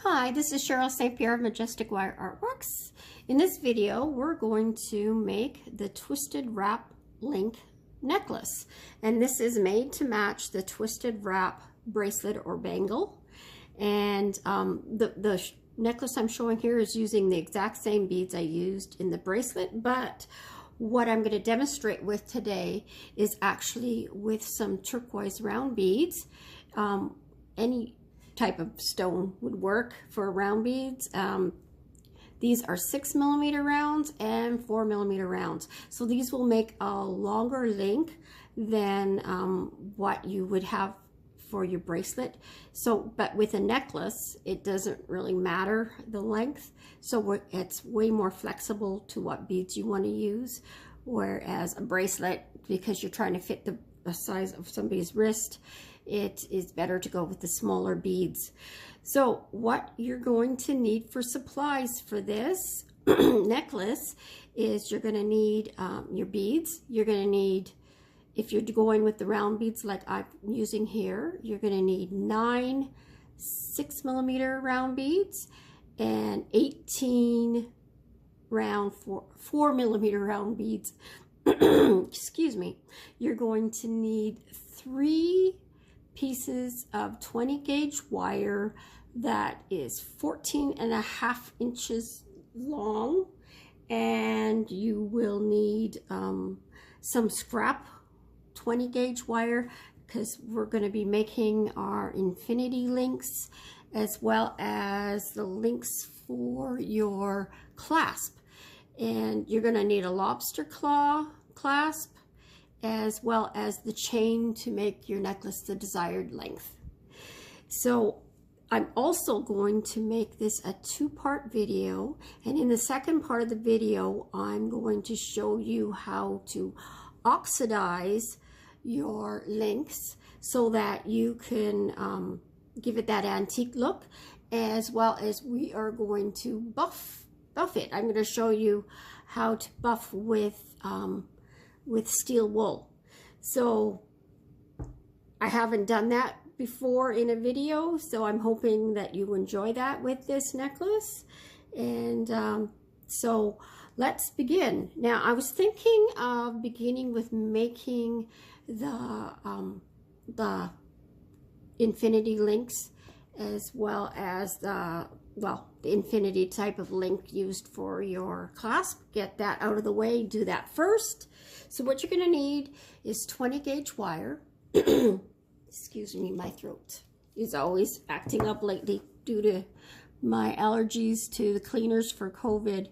Hi, this is Cheryl St.Pierre of Majestic Wire Artworks. In this video, we're going to make the twisted wrap link necklace. And this is made to match the twisted wrap bracelet or bangle. And the necklace I'm showing here is using the exact same beads I used in the bracelet, but what I'm going to demonstrate with today is actually with some turquoise round beads. Any type of stone would work for round beads. These are 6mm rounds and 4mm rounds. So these will make a longer link than what you would have for your bracelet. So, but with a necklace, it doesn't really matter the length. So it's way more flexible to what beads you want to use. Whereas a bracelet, because you're trying to fit the size of somebody's wrist, it is better to go with the smaller beads. So what you're going to need for supplies for this necklace is you're going to need your beads. You're going to need, if you're going with the round beads like I'm using here, you're going to need 9 6mm round beads and 18 round 4mm round beads. Excuse me. You're going to need 3 pieces of 20 gauge wire that is 14.5 inches long, and you will need some scrap 20 gauge wire because we're going to be making our infinity links as well as the links for your clasp. And you're going to need a lobster claw clasp as well as the chain to make your necklace the desired length. So I'm also going to make this a 2-part video, and in the second part of the video I'm going to show you how to oxidize your links so that you can give it that antique look, as well as we are going to buff it. I'm going to show you how to buff with steel wool. So I haven't done that before in a video, so I'm hoping that you enjoy that with this necklace. And so let's begin. Now I was thinking of beginning with making the infinity links as well as the infinity type of link used for your clasp. Get that out of the way, do that first. So what you're going to need is 20 gauge wire. Excuse me, my throat is always acting up lately due to my allergies to the cleaners for COVID.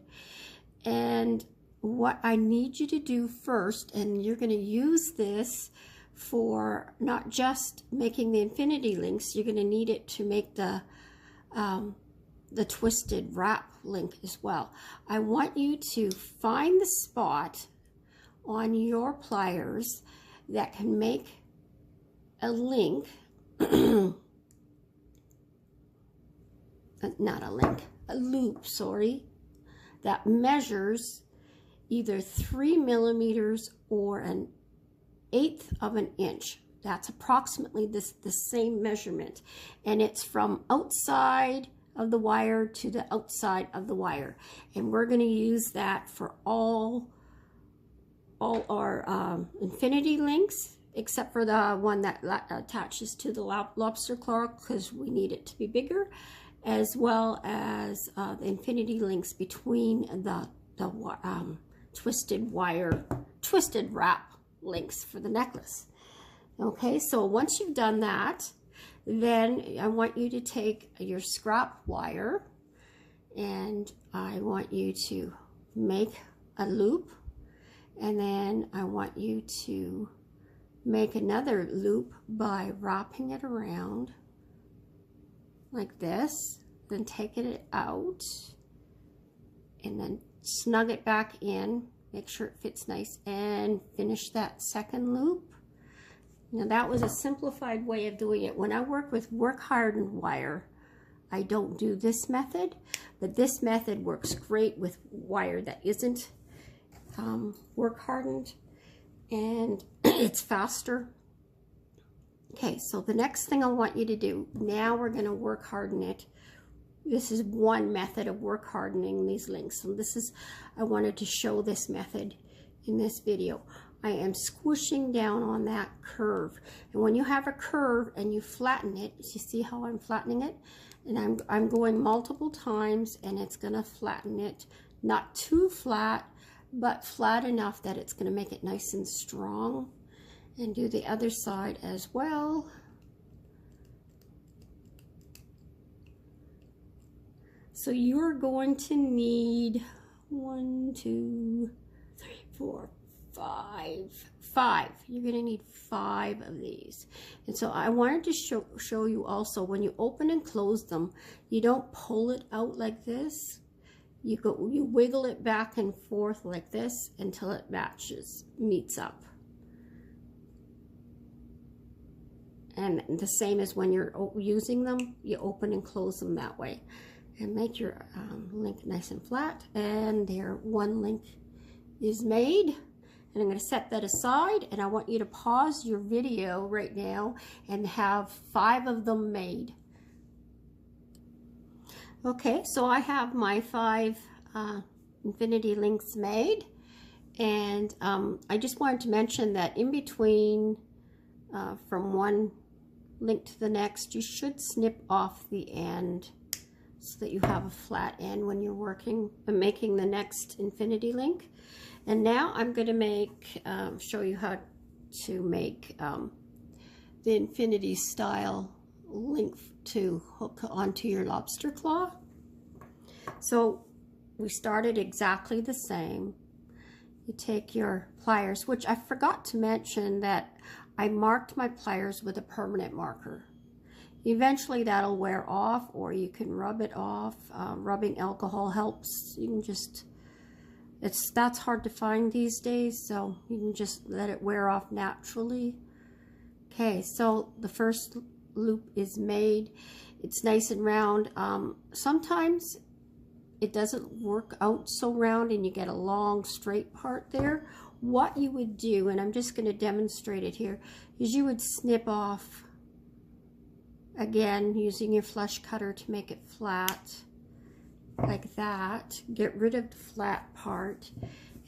And what I need you to do first, and you're going to use this for not just making the infinity links, you're going to need it to make the twisted wrap link as well. I want you to find the spot on your pliers that can make a link, not a link, a loop, sorry, that measures either 3mm or 1/8 of an inch. That's approximately the same measurement, and it's from outside of the wire to the outside of the wire, and we're going to use that for all our infinity links, except for the one that attaches to the lobster claw because we need it to be bigger, as well as the infinity links between the twisted wrap links for the necklace. Okay, so once you've done that, then I want you to take your scrap wire and I want you to make a loop, and then I want you to make another loop by wrapping it around like this, then taking it out and then snug it back in, make sure it fits nice, and finish that second loop. Now that was a simplified way of doing it. When I work with work hardened wire, I don't do this method, but this method works great with wire that isn't work hardened, and it's faster. Okay, so the next thing I want you to do, now we're going to work harden it this is one method of work hardening these links. So this is, I wanted to show this method in this video. I am squishing down on that curve. And when you have a curve and you flatten it, you see how I'm flattening it? And I'm going multiple times, and it's gonna flatten it. Not too flat, but flat enough that it's gonna make it nice and strong. And do the other side as well. So you're going to need 1, 2, 3, 4, 5. You're going to need 5 of these. And so I wanted to show you also, when you open and close them, you don't pull it out like this. You wiggle it back and forth like this until it meets up. And the same as when you're using them, you open and close them that way. And make your link nice and flat. And there, one link is made. And I'm going to set that aside, and I want you to pause your video right now and have 5 of them made. Okay, so I have my 5 infinity links made, and I just wanted to mention that in between from one link to the next, you should snip off the end so that you have a flat end when you're working and making the next infinity link. And now I'm going to show you how to make the infinity style link to hook onto your lobster claw. So we started exactly the same. You take your pliers, which I forgot to mention that I marked my pliers with a permanent marker. Eventually that'll wear off, or you can rub it off. Rubbing alcohol helps. You can just, that's hard to find these days, so you can just let it wear off naturally. Okay, so the first loop is made. It's nice and round. Sometimes it doesn't work out so round and you get a long straight part there. What you would do, and I'm just going to demonstrate it here, is you would snip off, again, using your flush cutter to make it flat, like that. Get rid of the flat part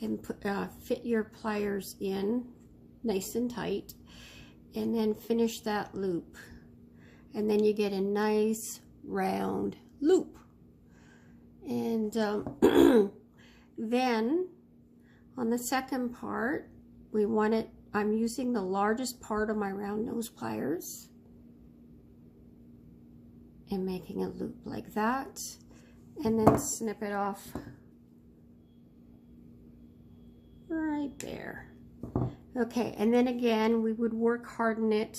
and fit your pliers in nice and tight, and then finish that loop. And then you get a nice round loop. And then on the second part, we want it, I'm using the largest part of my round nose pliers and making a loop like that, and then snip it off right there. Okay, and then again, we would work harden it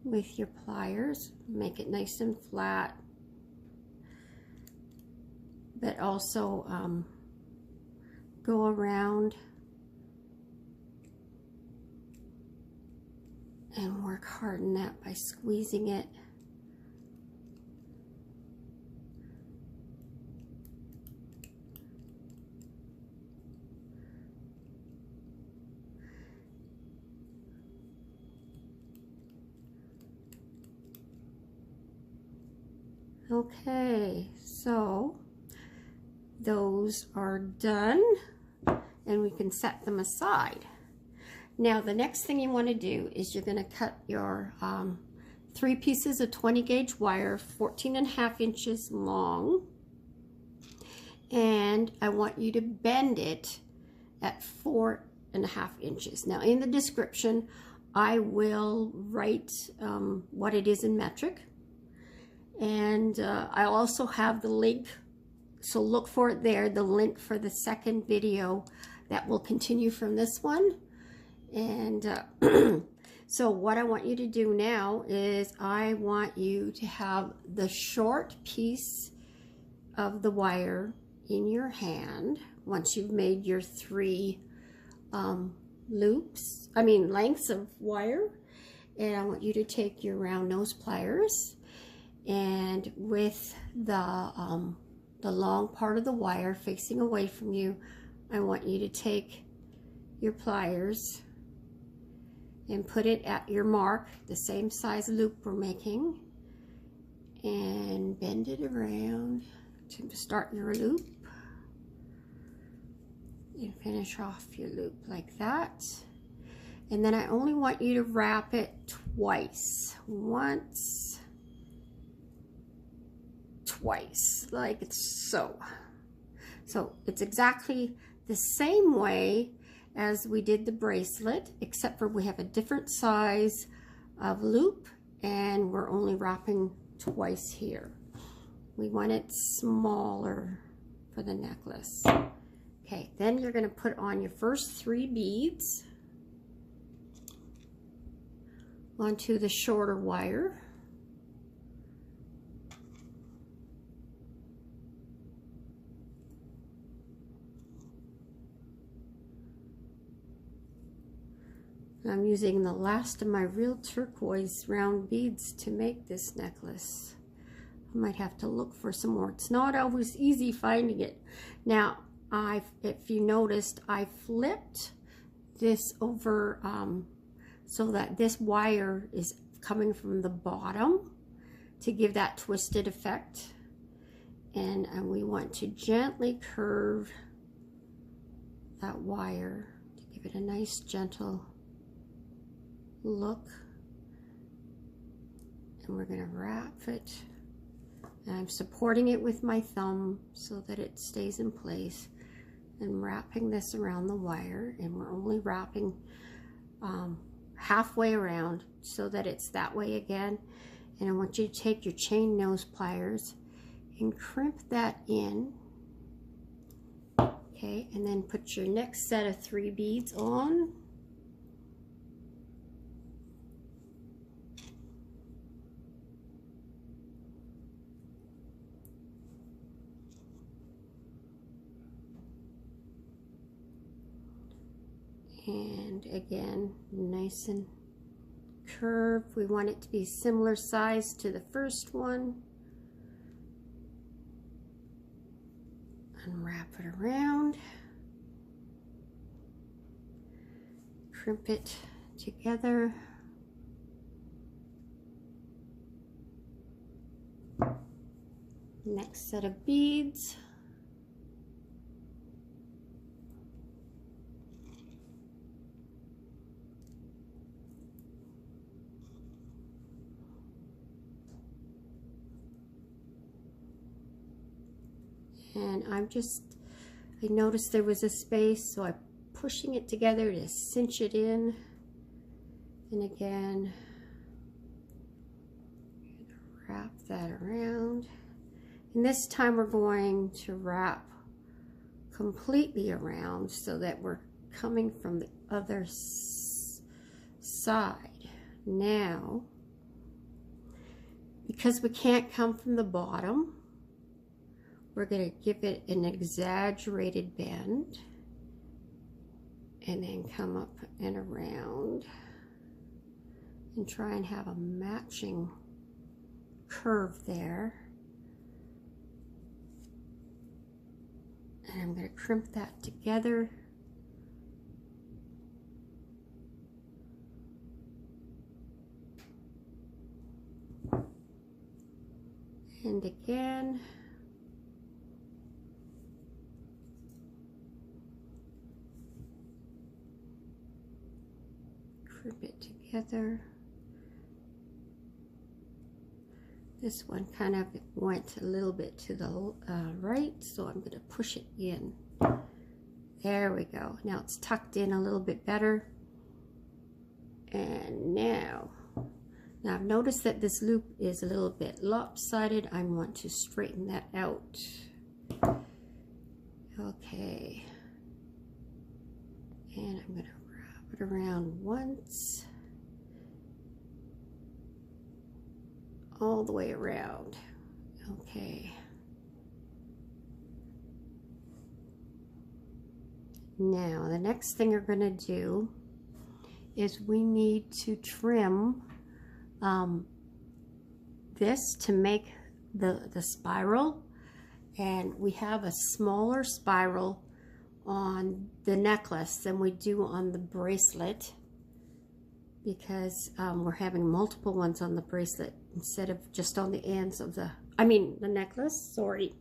with your pliers, make it nice and flat, but also go around and work harden that by squeezing it. Okay, so those are done, and we can set them aside. Now the next thing you want to do is you're going to cut your 3 pieces of 20 gauge wire, 14.5 inches long, and I want you to bend it at 4.5 inches. Now in the description I will write what it is in metric, and I'll also have the link, so look for it there, the link for the second video that will continue from this one. And so what I want you to do now is I want you to have the short piece of the wire in your hand once you've made your 3 lengths of wire. And I want you to take your round nose pliers, and with the long part of the wire facing away from you, I want you to take your pliers and put it at your mark, the same size loop we're making, and and bend it around to start your loop. And finish off your loop like that. And then I only want you to wrap it twice. Once, twice, like so. So it's exactly the same way as we did the bracelet, except for we have a different size of loop and we're only wrapping twice here. We want it smaller for the necklace. Okay, then you're going to put on your first 3 beads onto the shorter wire. I'm using the last of my real turquoise round beads to make this necklace. I might have to look for some more. It's not always easy finding it. Now, if you noticed, I flipped this over so that this wire is coming from the bottom to give that twisted effect. And we want to gently curve that wire to give it a nice gentle look. And we're going to wrap it. And I'm supporting it with my thumb so that it stays in place. And wrapping this around the wire, and we're only wrapping halfway around so that it's that way again. And I want you to take your chain nose pliers and crimp that in. Okay, and then put your next set of 3 beads on. And again, nice and curved. We want it to be similar size to the first one. And wrap it around. Crimp it together. Next set of beads. And I noticed there was a space, so I'm pushing it together to cinch it in. And again, wrap that around. And this time we're going to wrap completely around so that we're coming from the other side. Now, because we can't come from the bottom, we're going to give it an exaggerated bend and then come up and around and try and have a matching curve there. And I'm going to crimp that together. And again. Crimp it together. This one kind of went a little bit to the right, so I'm going to push it in. There we go. Now it's tucked in a little bit better. And now I've noticed that this loop is a little bit lopsided. I want to straighten that out. Okay. And I'm going to wrap it around once. All the way around. Okay. Now, the next thing we're going to do is we need to trim this to make the spiral, and we have a smaller spiral on the necklace than we do on the bracelet because we're having multiple ones on the bracelet instead of just on the ends of the necklace, sorry.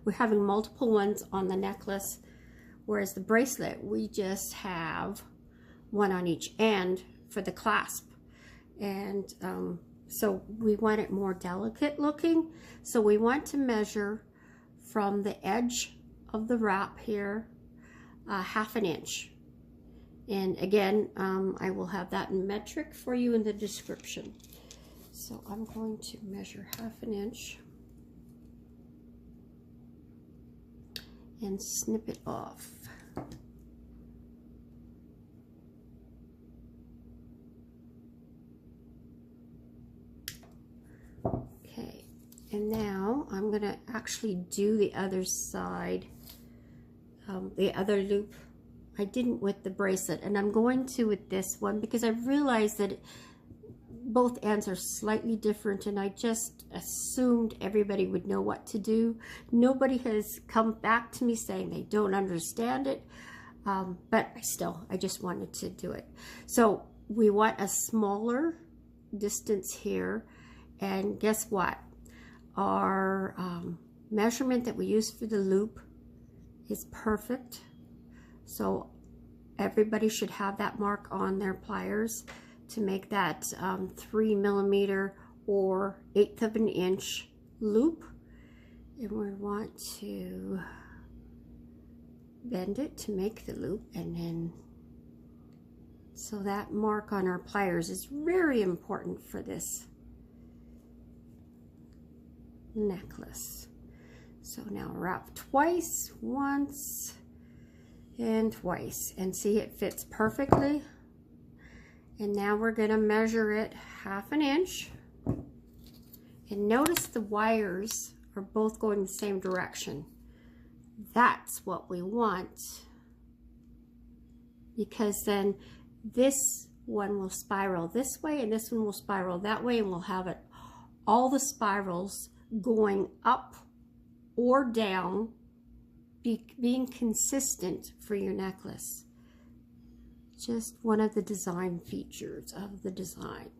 We're having multiple ones on the necklace, whereas the bracelet, we just have one on each end for the clasp. And so we want it more delicate looking. So we want to measure from the edge of the wrap here, 1/2 inch. And again, I will have that in metric for you in the description. So I'm going to measure 1/2 inch and snip it off. Okay, and now I'm going to actually do the other side, the other loop. I didn't with the bracelet, and I'm going to with this one because I realized that both ends are slightly different, and I just assumed everybody would know what to do. Nobody has come back to me saying they don't understand it, but I just wanted to do it. So we want a smaller distance here, and guess what? Our measurement that we use for the loop is perfect. So everybody should have that mark on their pliers to make that 3 millimeter or 1/8 of an inch loop. And we want to bend it to make the loop, and then so that mark on our pliers is very important for this necklace. So now wrap twice, once and twice, and see it fits perfectly. And now we're going to measure it 1/2 inch, and notice the wires are both going the same direction. That's what we want, because then this one will spiral this way and this one will spiral that way, and we'll have it all the spirals going up or down, being consistent for your necklace. Just one of the design features of the design.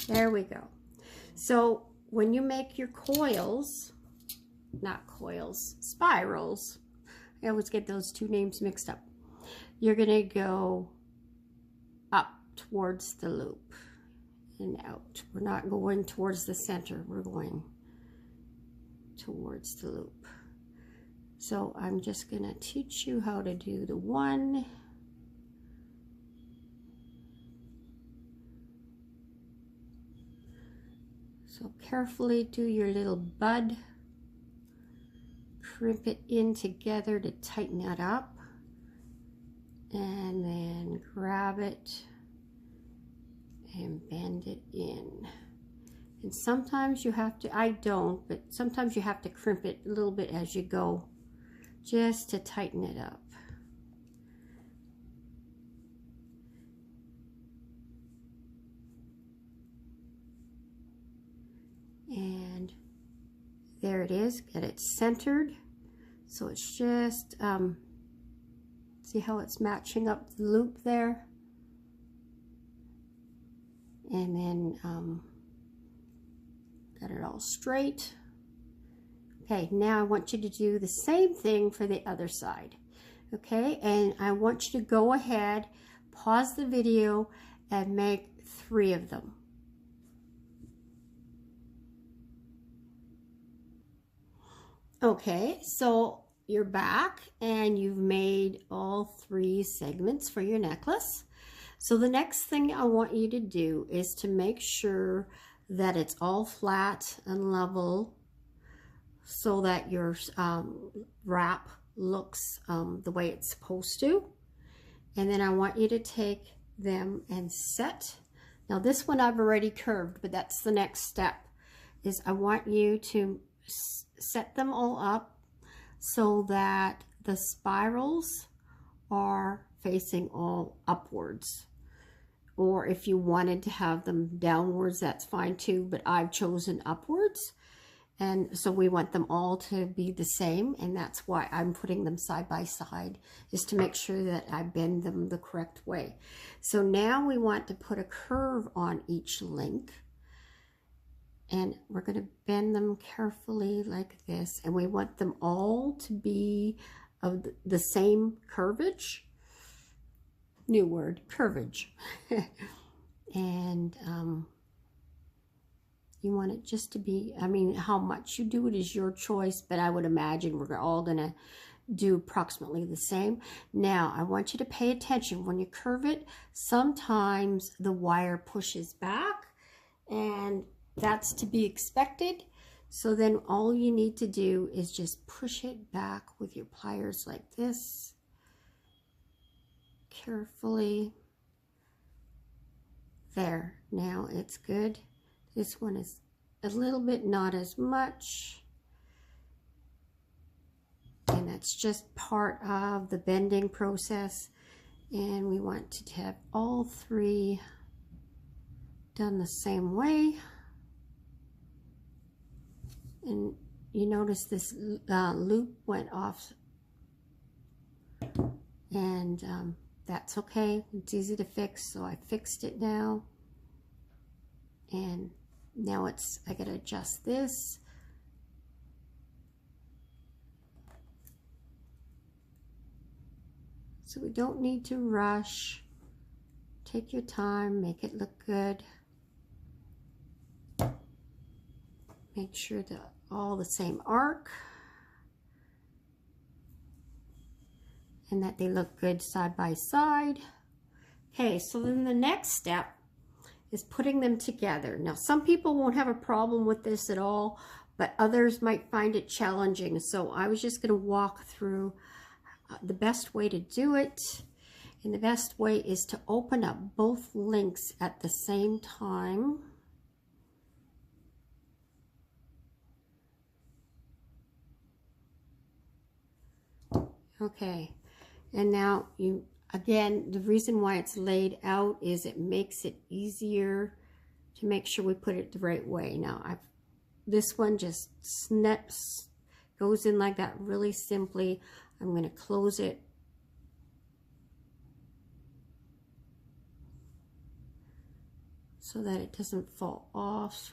There we go. So when you make your coils, not coils, spirals, I always get those two names mixed up. You're going to go up towards the loop and out. We're not going towards the center. We're going towards the loop. So I'm just going to teach you how to do the one. So carefully do your little bud. Crimp it in together to tighten that up. And then grab it and bend it in. And sometimes you have to, I don't, but sometimes you have to crimp it a little bit as you go, just to tighten it up. And there it is, get it centered. So it's just, see how it's matching up the loop there? And then got it all straight. Okay, now I want you to do the same thing for the other side. Okay, and I want you to go ahead, pause the video, and make 3 of them. Okay, so you're back and you've made all 3 segments for your necklace. So the next thing I want you to do is to make sure that it's all flat and level so that your wrap looks the way it's supposed to. And then I want you to take them and set. Now this one I've already curved, but that's the next step, is I want you to set them all up so that the spirals are facing all upwards. Or if you wanted to have them downwards, that's fine too, but I've chosen upwards. And so we want them all to be the same, and that's why I'm putting them side by side, is to make sure that I bend them the correct way. So now we want to put a curve on each link, and we're going to bend them carefully like this, and we want them all to be of the same curvage. New word, curvage. And you want it just to be, I mean, how much you do it is your choice, but I would imagine we're all going to do approximately the same. Now, I want you to pay attention. When you curve it, sometimes the wire pushes back, and that's to be expected. So then all you need to do is just push it back with your pliers like this, carefully. There, now it's good. This one is a little bit, not as much. And that's just part of the bending process. And we want to have all three done the same way. And you notice this loop went off. And that's okay. It's easy to fix, so I fixed it now. And now I gotta adjust this. So we don't need to rush. Take your time, make it look good. Make sure that all the same arc, and that they look good side by side. Okay, so then the next step is putting them together. Now, some people won't have a problem with this at all, but others might find it challenging. So I was just going to walk through the best way to do it. And the best way is to open up both links at the same time. Okay, and now again, the reason why it's laid out is it makes it easier to make sure we put it the right way. Now, this one just snaps, goes in like that really simply. I'm going to close it. So that it doesn't fall off.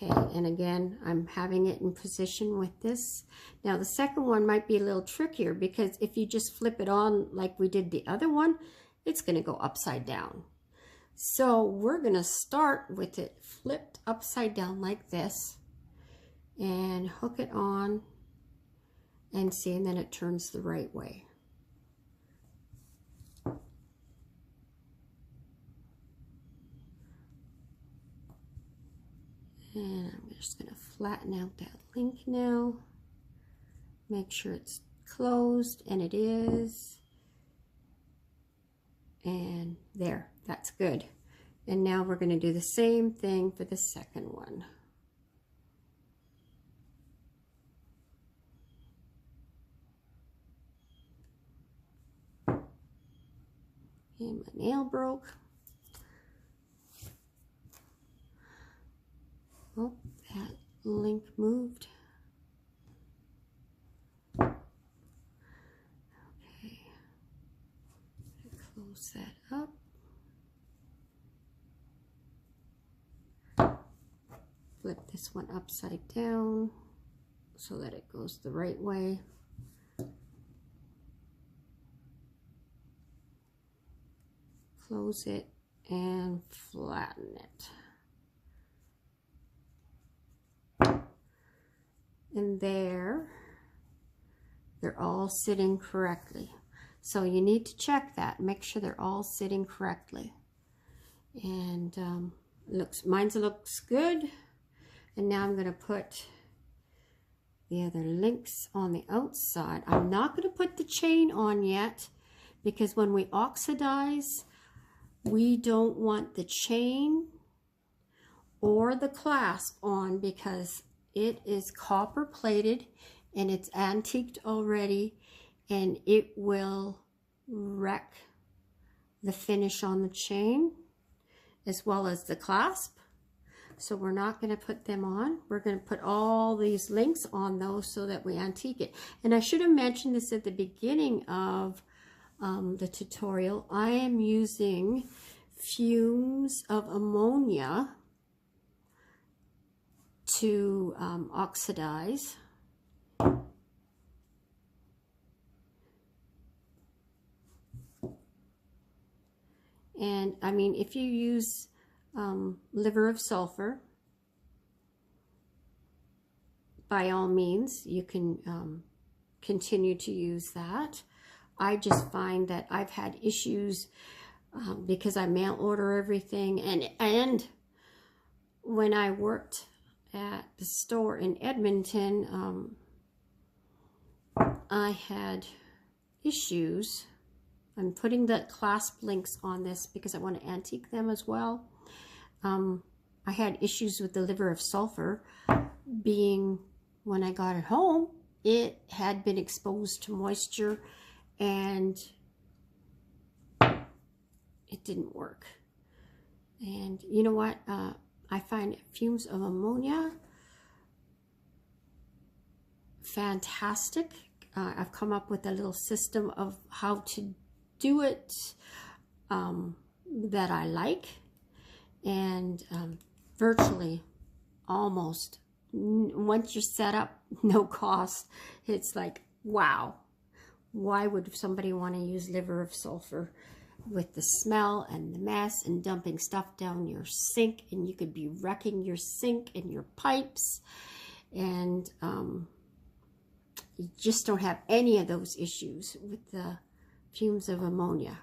Okay, and again, I'm having it in position with this. Now, the second one might be a little trickier because if you just flip it on like we did the other one, it's going to go upside down. So we're going to start with it flipped upside down like this and hook it on and see, and then it turns the right way. And I'm just going to flatten out that link now. Make sure it's closed, and it is. And there, that's good. And now we're going to do the same thing for the second one. And my nail broke. Oh, that link moved. Okay, close that up. Flip this one upside down so that it goes the right way. Close it and flatten it. And there, they're all sitting correctly. So you need to check that, make sure they're all sitting correctly. And mine looks good. And now I'm going to put the other links on the outside. I'm not going to put the chain on yet because when we oxidize, we don't want the chain or the clasp on because it is copper plated and it's antiqued already, and it will wreck the finish on the chain as well as the clasp. So we're not going to put them on. We're going to put all these links on those so that we antique it. And I should have mentioned this at the beginning of the tutorial. I am using fumes of ammonia to oxidize. And I mean, if you use liver of sulfur, by all means, you can continue to use that. I just find that I've had issues because I mail order everything. And when I worked at the store in Edmonton, I had issues. I'm putting the clasp links on this because I want to antique them as well. I had issues with the liver of sulfur being, when I got it home, it had been exposed to moisture and it didn't work. And you know what? I find fumes of ammonia fantastic. I've come up with a little system of how to do it that I like, and virtually almost once you're set up, no cost. It's like, wow, why would somebody want to use liver of sulfur with the smell and the mess and dumping stuff down your sink, and you could be wrecking your sink and your pipes, and you just don't have any of those issues with the fumes of ammonia.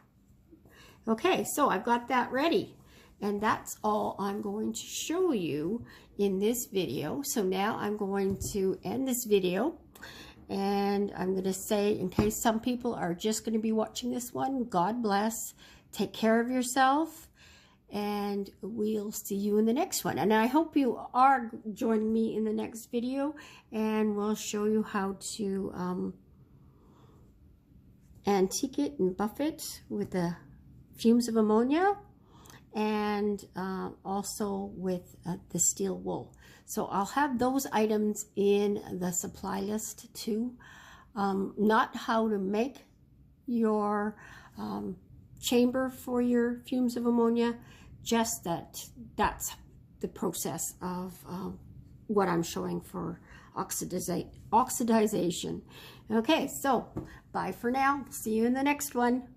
Okay, so I've got that ready, and that's all I'm going to show you in this video. So now I'm going to end this video, and I'm going to say, in case some people are just going to be watching this one, God bless, take care of yourself, and we'll see you in the next one. And I hope you are joining me in the next video, and we'll show you how to antique it and buff it with the fumes of ammonia, and also with the steel wool. So I'll have those items in the supply list too. Not how to make your chamber for your fumes of ammonia, just that's the process of what I'm showing for oxidization. Okay, so bye for now. See you in the next one.